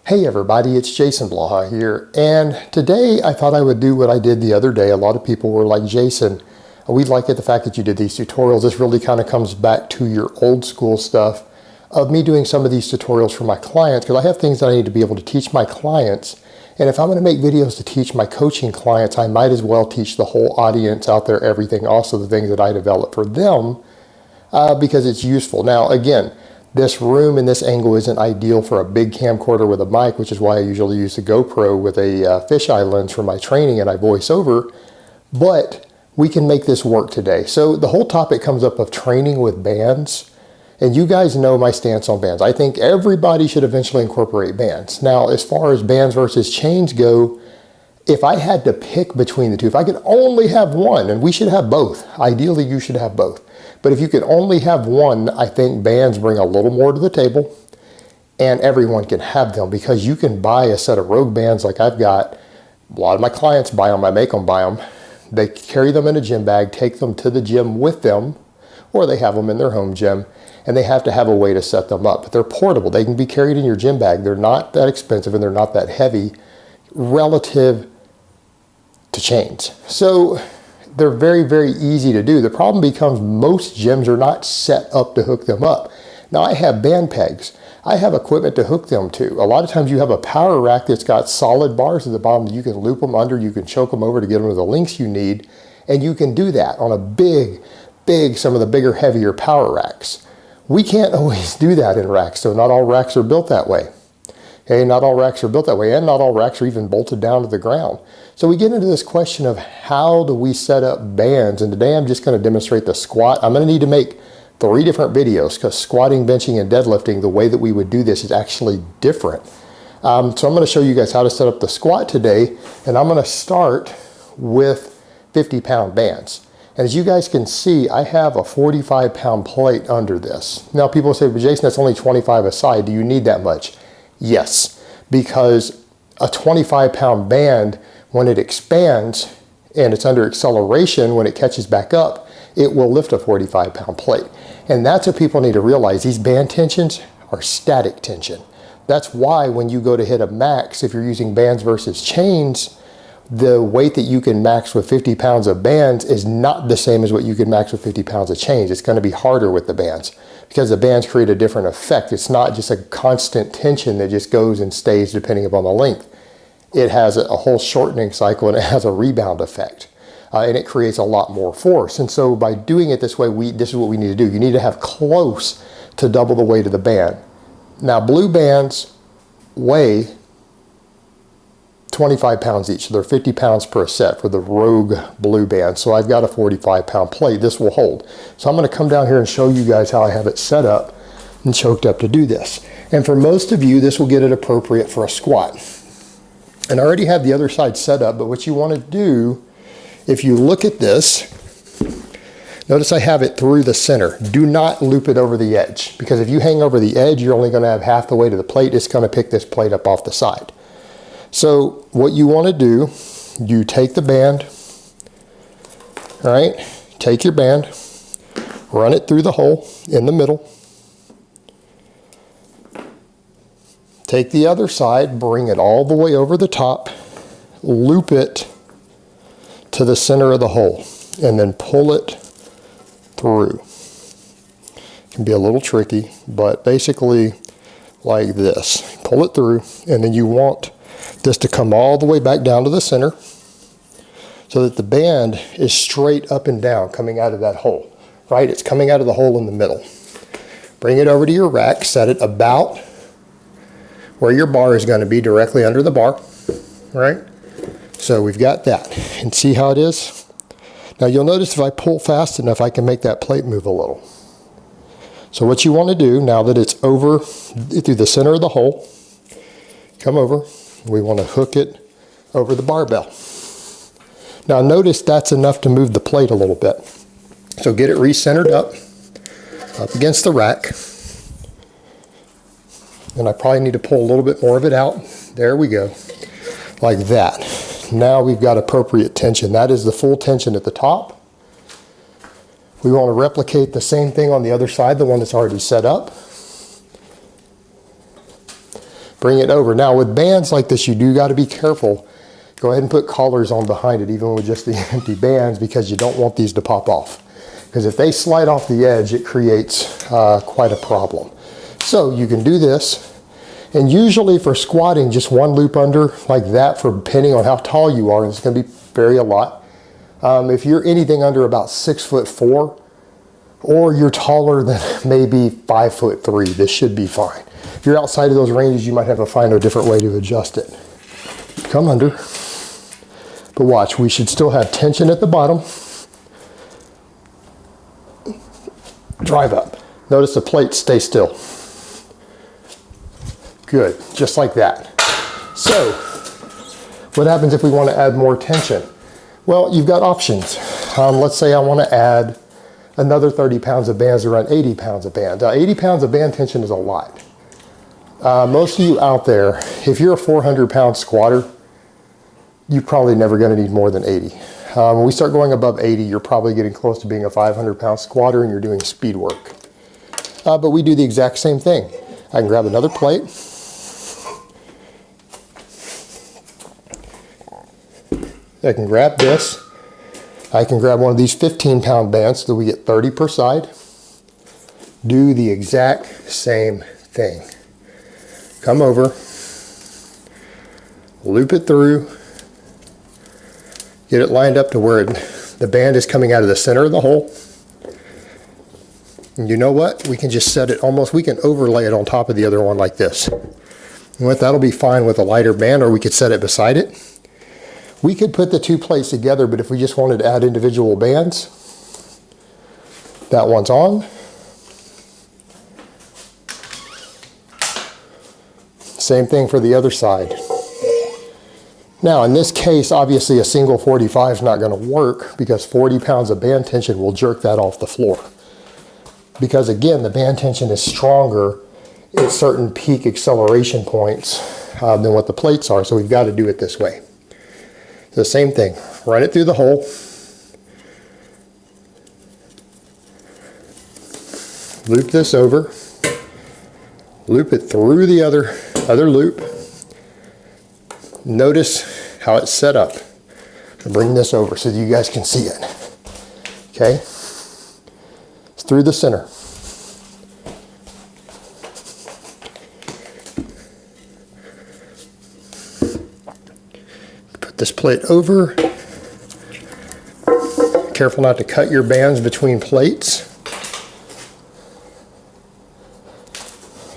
Hey everybody, it's Jason Blaha here, and today I thought I would do what I did the other day. A lot of people were like, Jason, we like it, the fact that you did these tutorials. This really kind of comes back to your old school stuff of me doing some of these tutorials for my clients, because I have things that I need to be able to teach my clients. And if I'm going to make videos to teach my coaching clients, I might as well teach the whole audience out there everything, also the things that I develop for them, because it's useful. Now, again, this room and this angle isn't ideal for a big camcorder with a mic, which is why I usually use the GoPro with a fisheye lens for my training and I voice over, but we can make this work today. So the whole topic comes up of training with bands, and you guys know my stance on bands. I think everybody should eventually incorporate bands. Now, as far as bands versus chains go, if I had to pick between the two, if I could only have one, and we should have both, ideally you should have both. But if you could only have one, I think bands bring a little more to the table, and everyone can have them, because you can buy a set of Rogue bands like I've got. A lot of my clients buy them, I make them buy them. They carry them in a gym bag, take them to the gym with them, or they have them in their home gym, and they have to have a way to set them up. But they're portable, they can be carried in your gym bag. They're not that expensive and they're not that heavy relative to chains. So they're very, very easy to do. The problem becomes most gyms are not set up to hook them up. Now I have band pegs. I have equipment to hook them to. A lot of times you have a power rack that's got solid bars at the bottom that you can loop them under, you can choke them over to get them to the lengths you need, and you can do that on a big, some of the bigger, heavier power racks. We can't always do that in racks, so not all racks are built that way. Okay, not all racks are built that way, and not all racks are even bolted down to the ground. So we get into this question of how do we set up bands, and today I'm just going to demonstrate the squat. I'm going to need to make 3 different videos, because squatting, benching, and deadlifting, the way that we would do this is actually different. So I'm going to show you guys how to set up the squat today, and I'm going to start with 50-pound bands. And as you guys can see, I have a 45-pound plate under this. Now people say, well, Jason, that's only 25 a side. Do you need that much? Yes, because a 25-pound band, when it expands and it's under acceleration, when it catches back up, it will lift a 45-pound plate. And that's what people need to realize. These band tensions are static tension. That's why when you go to hit a max, if you're using bands versus chains, the weight that you can max with 50 pounds of bands is not the same as what you can max with 50 pounds of chains. It's going to be harder with the bands, because the bands create a different effect. It's not just a constant tension that just goes and stays depending upon the length. It has a whole shortening cycle, and it has a rebound effect. And it creates a lot more force. And so by doing it this way, this is what we need to do. You need to have close to double the weight of the band. Now, blue bands weigh 25 pounds each. So they're 50 pounds per set for the Rogue blue band. So I've got a 45-pound plate. This will hold. So I'm going to come down here and show you guys how I have it set up and choked up to do this. And for most of you, this will get it appropriate for a squat. And I already have the other side set up, but what you want to do, if you look at this, notice I have it through the center. Do not loop it over the edge, because if you hang over the edge, you're only going to have half the weight of the plate. It's going to pick this plate up off the side. So what you want to do, you take the band, all right, take your band, run it through the hole in the middle, take the other side, bring it all the way over the top, loop it to the center of the hole, and then pull it through. It can be a little tricky, but basically like this. Pull it through, and then you want this to come all the way back down to the center so that the band is straight up and down coming out of that hole, right? It's coming out of the hole in the middle. Bring it over to your rack, set it about where your bar is going to be, directly under the bar, right? So we've got that, and see how it is? Now you'll notice if I pull fast enough, I can make that plate move a little. So what you want to do, now that it's over through the center of the hole, come over. We want to hook it over the barbell. Now notice that's enough to move the plate a little bit. So get it recentered up against the rack. And I probably need to pull a little bit more of it out. There we go, like that. Now we've got appropriate tension. That is the full tension at the top. We want to replicate the same thing on the other side, the one that's already set up. Bring it over. Now with bands like this, you do got to be careful. Go ahead and put collars on behind it, even with just the empty bands, because you don't want these to pop off. Because if they slide off the edge, it creates quite a problem. So you can do this. And usually for squatting, just one loop under like that, for depending on how tall you are, and it's going to vary a lot. If you're anything under about 6'4", or you're taller than maybe 5'3", this should be fine. If you're outside of those ranges, you might have to find a different way to adjust it. Come under. But watch, we should still have tension at the bottom. Drive up. Notice the plates stay still. Good, just like that. So, what happens if we want to add more tension? Well, you've got options. Let's say I want to add another 30 pounds of bands, around 80 pounds of band. 80 pounds of band tension is a lot. Most of you out there, if you're a 400-pound squatter, you're probably never going to need more than 80. When we start going above 80, you're probably getting close to being a 500-pound squatter, and you're doing speed work. But we do the exact same thing. I can grab another plate. I can grab this. I can grab one of these 15-pound bands so that we get 30 per side. Do the exact same thing. Come over, loop it through, get it lined up to where the band is coming out of the center of the hole. And you know what? We can just set it almost, we can overlay it on top of the other one like this. And what, that'll be fine with a lighter band, or we could set it beside it. We could put the two plates together, but if we just wanted to add individual bands, that one's on. Same thing for the other side. Now in this case, obviously a single 45 is not going to work, because 40 pounds of band tension will jerk that off the floor. Because again, the band tension is stronger at certain peak acceleration points than what the plates are, so we've got to do it this way. The same thing, run it through the hole, loop this over, loop it through the other loop. Notice how it's set up. I'll bring this over so that you guys can see it. Okay, it's through the center. This plate over. Careful not to cut your bands between plates.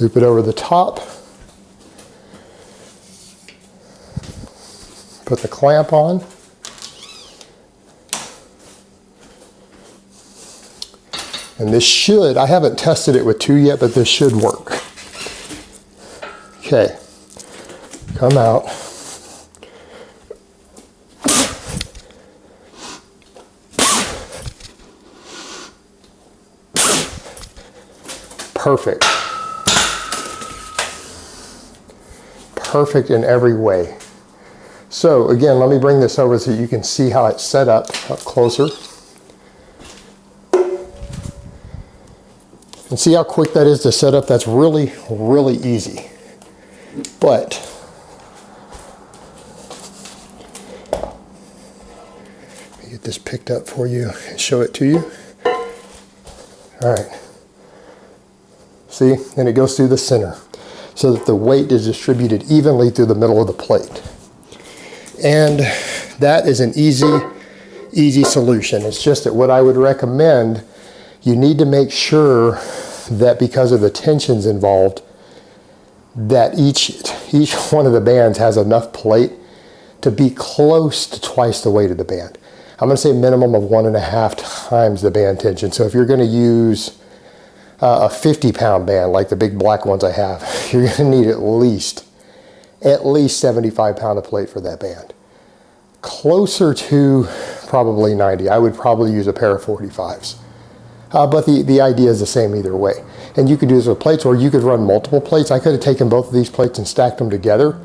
Loop it over the top. Put the clamp on. And this should, I haven't tested it with 2 yet, but this should work. Okay, come out. Perfect. Perfect in every way. So again, let me bring this over so you can see how it's set up closer. And see how quick that is to set up? That's really, really easy. But let me get this picked up for you and show it to you. All right. See, and it goes through the center so that the weight is distributed evenly through the middle of the plate. And that is an easy solution. It's just that what I would recommend, you need to make sure that because of the tensions involved, that each one of the bands has enough plate to be close to twice the weight of the band. I'm going to say minimum of 1.5 times the band tension. So if you're going to use a 50-pound band like the big black ones I have, you're going to need at least 75 pound of plate for that band. Closer to probably 90. I would probably use a pair of 45s. But the idea is the same either way. And you could do this with plates, or you could run multiple plates. I could have taken both of these plates and stacked them together,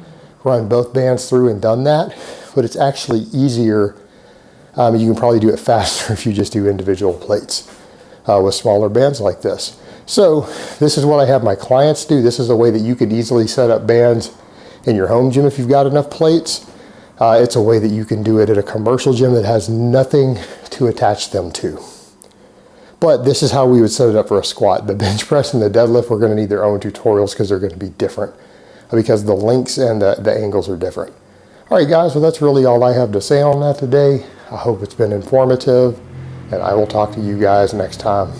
run both bands through and done that, but it's actually easier. You can probably do it faster if you just do individual plates with smaller bands like this. So this is what I have my clients do. This is a way that you could easily set up bands in your home gym if you've got enough plates. It's a way that you can do it at a commercial gym that has nothing to attach them to. But this is how we would set it up for a squat. The bench press and the deadlift, we're going to need their own tutorials because they're going to be different, because the links and the angles are different. All right, guys, well, that's really all I have to say on that today. I hope it's been informative, and I will talk to you guys next time.